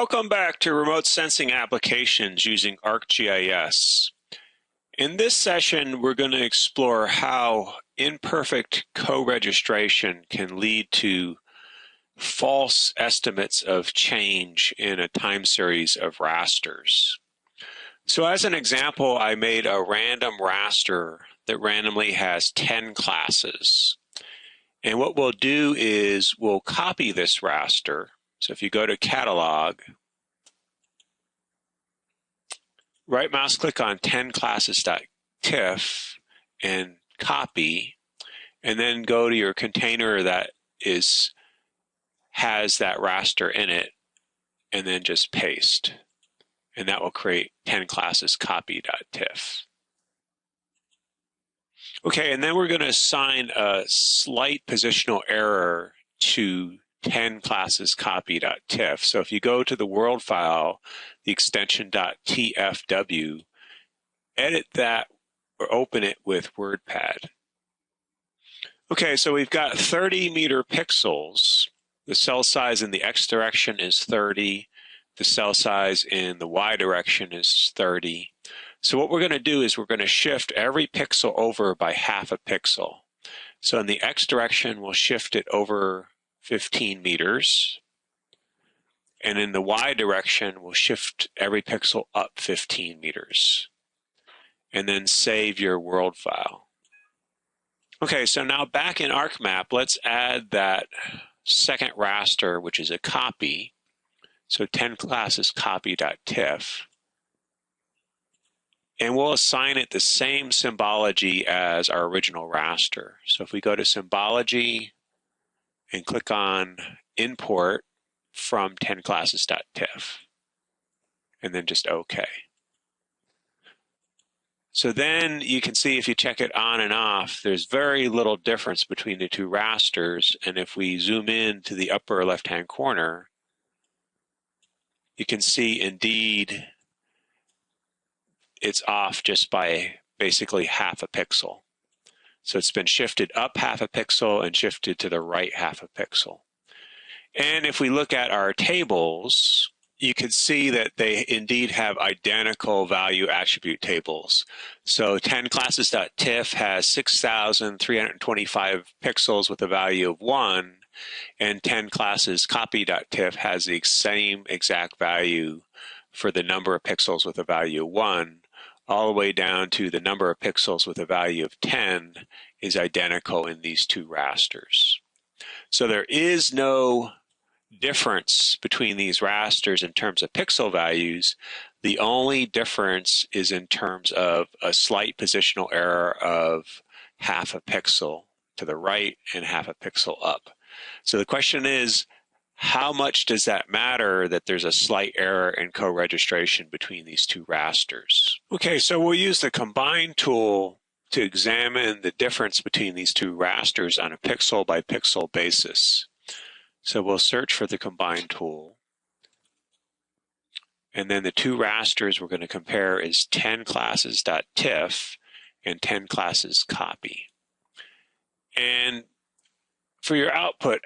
Welcome back to Remote Sensing Applications using ArcGIS. In this session, we're going to explore how imperfect co-registration can lead to false estimates of change in a time series of rasters. So as an example, I made a random raster that randomly has 10 classes. And what we'll do is we'll copy this raster. So if you go to Catalog, right mouse click on 10classes.tif and copy, and then go to your container that has that raster in it, and then just paste. And that will create 10classes.copy.tif. Okay, and then we're going to assign a slight positional error to 10classes.copy.tif. So if you go to the world file, the extension .tfw, edit that or open it with WordPad. Okay, so we've got 30 meter pixels. The cell size in the X direction is 30. The cell size in the Y direction is 30. So what we're going to do is we're going to shift every pixel over by half a pixel. So in the X direction, we'll shift it over 15 meters. And in the Y direction, we'll shift every pixel up 15 meters. And then save your world file. Okay, so now back in ArcMap, let's add that second raster, which is a copy. So 10classes.copy.tif. And we'll assign it the same symbology as our original raster. So if we go to symbology and click on import from 10classes.tif, and then just OK. So then you can see if you check it on and off, there's very little difference between the two rasters. And if we zoom in to the upper left-hand corner, you can see indeed it's off just by basically half a pixel. So it's been shifted up half a pixel and shifted to the right half a pixel. And if we look at our tables, you can see that they indeed have identical value attribute tables. So 10classes.tif has 6,325 pixels with a value of 1, and 10classes.copy.tif has the same exact value for the number of pixels with a value of 1, all the way down to the number of pixels with a value of 10 is identical in these two rasters. So there is no difference between these rasters in terms of pixel values. The only difference is in terms of a slight positional error of half a pixel to the right and half a pixel up. So the question is, how much does that matter that there's a slight error in co-registration between these two rasters? Okay, so we'll use the combine tool to examine the difference between these two rasters on a pixel by pixel basis. So we'll search for the combine tool. And then the two rasters we're going to compare is 10classes.tif and 10classes.copy. And for your output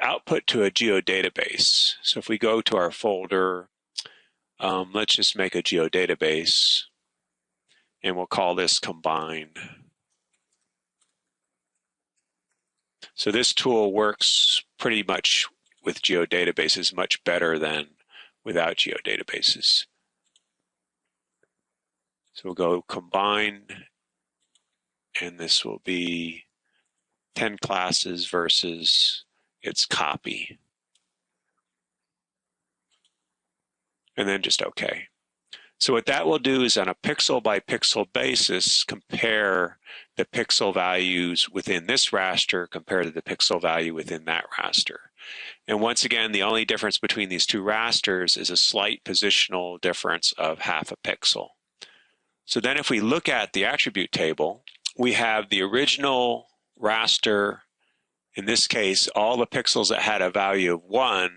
to a geodatabase. So if we go to our folder, let's just make a geodatabase, and we'll call this combine. So this tool works pretty much with geodatabases much better than without geodatabases. So we'll go combine, and this will be 10 classes versus its copy. And then just OK. So what that will do is on a pixel by pixel basis, compare the pixel values within this raster compared to the pixel value within that raster. And once again, the only difference between these two rasters is a slight positional difference of half a pixel. So then if we look at the attribute table, we have the original raster, in this case, all the pixels that had a value of 1.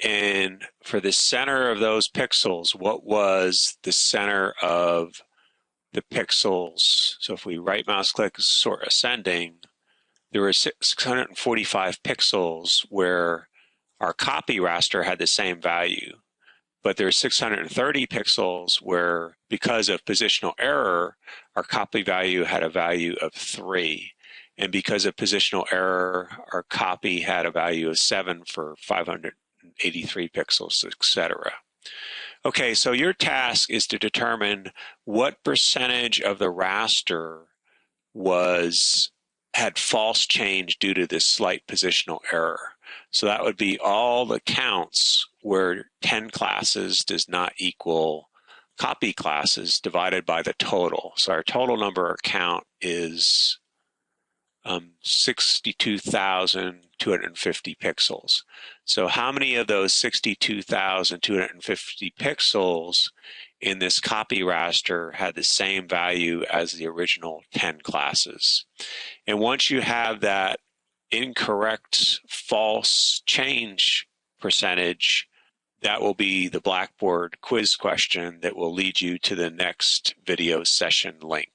And for the center of those pixels, what was the center of the pixels? So if we right mouse click sort ascending, there were 645 pixels where our copy raster had the same value. but there's 630 pixels where, because of positional error, our copy value had a value of 3. And because of positional error, our copy had a value of 7 for 583 pixels, etc. Okay, so your task is to determine what percentage of the raster had false change due to this slight positional error. So that would be all the counts where 10 classes does not equal copy classes divided by the total. So our total number or count is 62,250 pixels. So how many of those 62,250 pixels in this copy raster had the same value as the original 10 classes? And once you have that incorrect false change percentage, that will be the Blackboard quiz question that will lead you to the next video session link.